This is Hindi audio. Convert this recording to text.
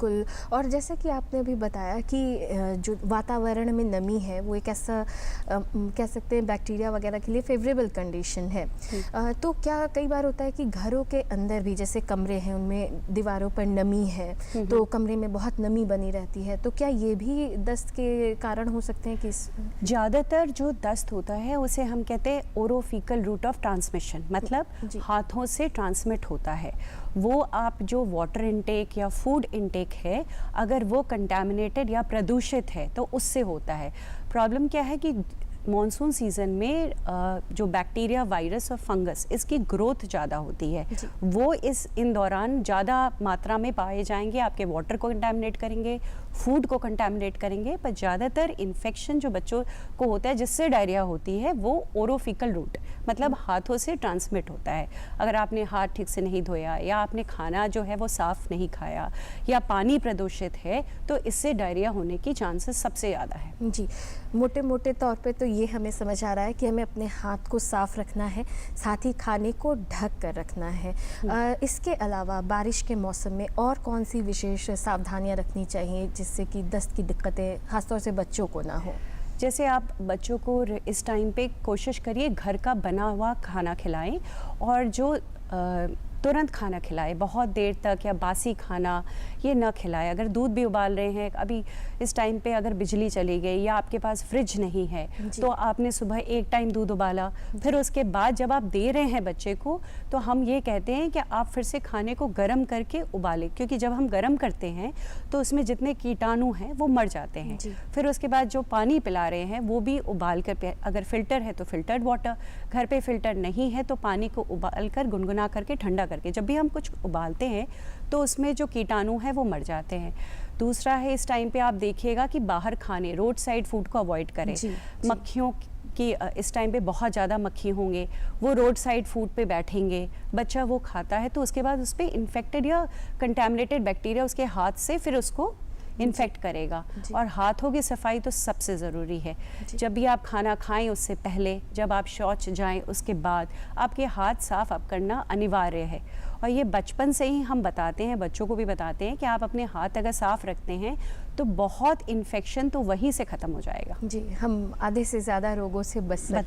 बिल्कुल। और जैसा कि आपने अभी बताया कि जो वातावरण में नमी है वो एक ऐसा कह सकते हैं बैक्टीरिया वगैरह के लिए फेवरेबल कंडीशन है। तो क्या कई बार होता है कि घरों के अंदर भी जैसे कमरे हैं उनमें दीवारों पर नमी है तो कमरे में बहुत नमी बनी रहती है, तो क्या ये भी दस्त के कारण हो सकते हैं कि ज़्यादातर जो दस्त होता है उसे हम कहते हैं ओरोफिकल रूट ऑफ ट्रांसमिशन, मतलब हाथों से ट्रांसमिट होता है। वो आप जो वाटर इनटेक या फूड इनटेक है, अगर वो कंटामिनेटेड या प्रदूषित है तो उससे होता है। प्रॉब्लम क्या है कि मॉनसून सीज़न में जो बैक्टीरिया, वायरस और फंगस, इसकी ग्रोथ ज़्यादा होती है। वो इन दौरान ज़्यादा मात्रा में पाए जाएंगे, आपके वाटर को कंटामिनेट करेंगे, फूड को कंटामिनेट करेंगे। पर ज़्यादातर इन्फेक्शन जो बच्चों को होता है जिससे डायरिया होती है वो ओरोफिकल रूट, मतलब हाथों से ट्रांसमिट होता है। अगर आपने हाथ ठीक से नहीं धोया या आपने खाना जो है वो साफ़ नहीं खाया या पानी प्रदूषित है तो इससे डायरिया होने की चांसेस सबसे ज़्यादा है। जी, मोटे मोटे तौर पे तो ये हमें समझ आ रहा है कि हमें अपने हाथ को साफ रखना है, साथ ही खाने को ढक कर रखना है। इसके अलावा बारिश के मौसम में और कौन सी विशेष सावधानियां रखनी चाहिए जिससे कि दस्त की दिक्कतें खासतौर से बच्चों को ना हो? जैसे आप बच्चों को इस टाइम पे कोशिश करिए घर का बना हुआ खाना खिलाएं और जो तुरंत खाना खिलाए, बहुत देर तक या बासी खाना ये ना खिलाए। अगर दूध भी उबाल रहे हैं, अभी इस टाइम पे अगर बिजली चली गई या आपके पास फ्रिज नहीं है तो आपने सुबह एक टाइम दूध उबाला, फिर उसके बाद जब आप दे रहे हैं बच्चे को तो हम ये कहते हैं कि आप फिर से खाने को गर्म करके उबालें, क्योंकि जब हम गर्म करते हैं तो उसमें जितने कीटाणु हैं वो मर जाते हैं। फिर उसके बाद जो पानी पिला रहे हैं वो भी उबाल कर, अगर फिल्टर है तो फिल्टर्ड वाटर, घर पे फिल्टर नहीं है तो पानी को उबाल कर गुनगुना करके ठंडा करके, जब भी हम कुछ उबालते हैं तो उसमें जो कीटाणु हैं वो मर जाते हैं। दूसरा है, इस टाइम पे आप देखिएगा कि बाहर खाने, रोड साइड फूड को अवॉइड करें। मक्खियों कि इस टाइम पे बहुत ज़्यादा मक्खी होंगे, वो रोड साइड फूड पे बैठेंगे, बच्चा वो खाता है तो उसके बाद उस पर इन्फेक्टेड या कंटेमिनेटेड बैक्टीरिया उसके हाथ से फिर उसको इन्फेक्ट करेगा। और हाथों की सफाई तो सबसे ज़रूरी है। जब भी आप खाना खाएं उससे पहले, जब आप शौच जाएं उसके बाद आपके हाथ साफ आप करना अनिवार्य है। और ये बचपन से ही हम बताते हैं, बच्चों को भी बताते हैं कि आप अपने हाथ अगर साफ रखते हैं तो बहुत इन्फेक्शन तो वहीं से ख़त्म हो जाएगा। जी, हम आधे से ज़्यादा रोगों से बच सकते हैं।